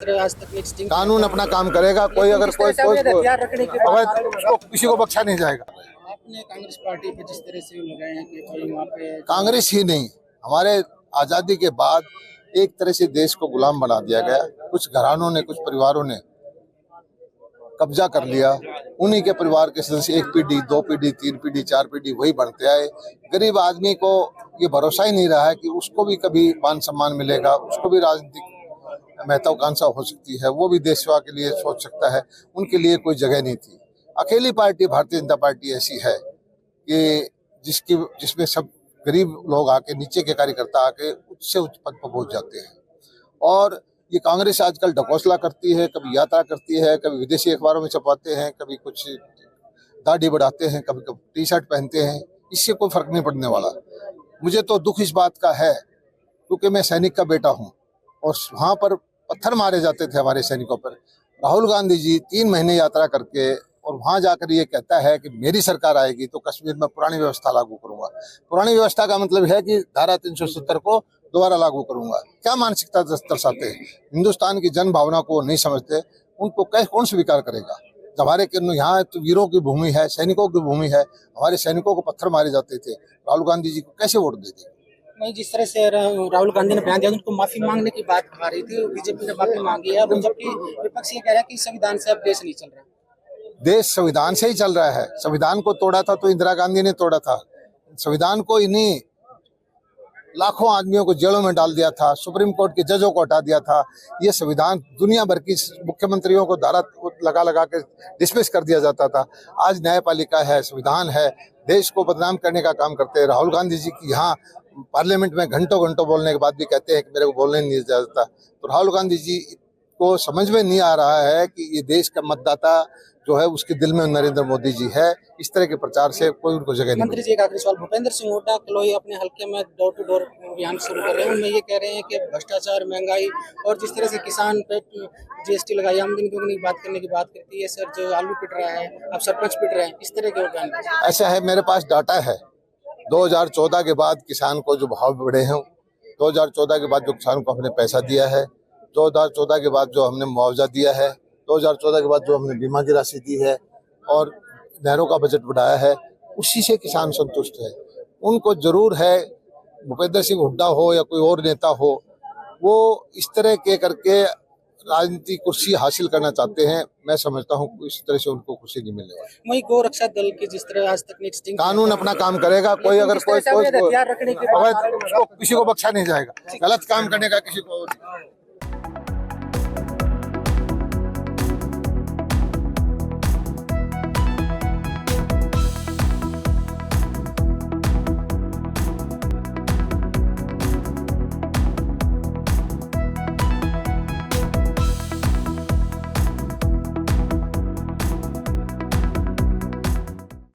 आज तक एक्सटिंक्ट कानून अपना काम करेगा। कोई अगर कोई हथियार रखने के बाद उसको किसी को बख्शा नहीं जाएगा। आपने कांग्रेस पार्टी पे जिस तरह से लगाए हैं कि कोई वहाँ पे कांग्रेस ही नहीं, हमारे आजादी के बाद एक तरह से देश को गुलाम बना दिया गया। कुछ घरानों ने, कुछ परिवारों ने कब्जा कर लिया। उन्हीं के परिवार के सदस्य एक पीढ़ी, दो पीढ़ी, तीन पीढ़ी, चार पीढ़ी वही बढ़ते आए। गरीब आदमी को ये भरोसा ही नहीं रहा है कि उसको भी कभी मान सम्मान मिलेगा, उसको भी राजनीतिक महत्वाकांक्षा हो सकती है, वो भी देश सेवा के लिए सोच सकता है। उनके लिए कोई जगह नहीं थी। अकेली पार्टी भारतीय जनता पार्टी ऐसी है कि जिसमें सब गरीब लोग आके, नीचे के कार्यकर्ता आके उच्च से उच्च पद पर पहुंच जाते हैं। और ये कांग्रेस आजकल ढकोसला करती है, कभी यात्रा करती है, कभी विदेशी अखबारों में छपाते हैं, कभी कुछ दाढ़ी बढ़ाते हैं, कभी कभी टी शर्ट पहनते हैं। इससे कोई फर्क नहीं पड़ने वाला। मुझे तो दुख इस बात का है क्योंकि मैं सैनिक का बेटा हूँ और वहाँ पर पत्थर मारे जाते थे हमारे सैनिकों पर। राहुल गांधी जी 3 महीने यात्रा करके और वहां जाकर ये कहता है कि मेरी सरकार आएगी तो कश्मीर में पुरानी व्यवस्था लागू करूंगा। पुरानी व्यवस्था का मतलब है कि धारा 370 को दोबारा लागू करूंगा। क्या मानसिकता दर्शाते हैं? हिंदुस्तान की जन भावना को नहीं समझते। उनको कौन स्वीकार करेगा? हमारे यहाँ तो वीरों की भूमि है, सैनिकों की भूमि है। हमारे सैनिकों को पत्थर मारे जाते थे। राहुल गांधी जी को कैसे वोट देंगे? नहीं, जिस तरह से राहुल गांधी ने बयान दिया, उनको माफी मांगने की बात आ रही थी। बीजेपी ने माफी मांगी है, जबकि विपक्ष ये कह रहा है कि संविधान से अब देश नहीं चल रहा। देश संविधान से ही चल रहा है। संविधान को तोड़ा था तो इंदिरा गांधी ने तोड़ा था। संविधान को इन्हीं लाखों आदमियों को जेलों में डाल दिया था। सुप्रीम कोर्ट के जजों को हटा दिया था। ये संविधान दुनिया भर की मुख्यमंत्रियों को धारा लगा लगा के डिसमिस कर दिया जाता था। आज न्यायपालिका है, संविधान है। देश को बदनाम करने का काम करते हैं। राहुल गांधी जी की यहाँ पार्लियामेंट में घंटों घंटों बोलने के बाद भी कहते हैं कि मेरे को बोलने नहीं दिया जाता। तो राहुल गांधी जी को समझ में नहीं आ रहा है कि ये देश का मतदाता जो है उसके दिल में नरेंद्र मोदी जी है। इस तरह के प्रचार से कोई उनको जगह नहीं। मंत्री जी एक आखिरी सवाल, भूपेंद्र सिंह हुड्डा कलोई अपने हल्के में डोर टू डोर अभियान शुरू कर रहे हैं। उनमें ये कह रहे हैं कि भ्रष्टाचार, महंगाई और जिस तरह से किसान पे जीएसटी लगाई, आमदनी दोगुनी की बात करने की बात करती है। सर जो आलू पिट रहा है, अब सरपंच पिट रहे हैं, इस तरह के बयान। ऐसा है, मेरे पास डाटा है। 2014 के बाद किसान को जो भाव बढ़े हैं, 2014 के बाद जो किसान को हमने पैसा दिया है, 2014 के बाद जो हमने मुआवजा दिया है, 2014 के बाद जो हमने बीमा की राशि दी है और नहरों का बजट बढ़ाया है, उसी से किसान संतुष्ट है। उनको जरूर है, भूपेंद्र सिंह हुड्डा हो या कोई और नेता हो, वो इस तरह के करके राजनीतिक कुर्सी हासिल करना चाहते हैं। मैं समझता हूँ इस तरह से उनको कुर्सी नहीं मिलने वाली। वही गौ रक्षा दल की जिस तरह आज तक एक्सटिंक्ट कानून अपना काम करेगा। कोई अगर कोई हथियार रखने के बाद उसको किसी को बख्शा नहीं जाएगा। गलत काम करने का किसी को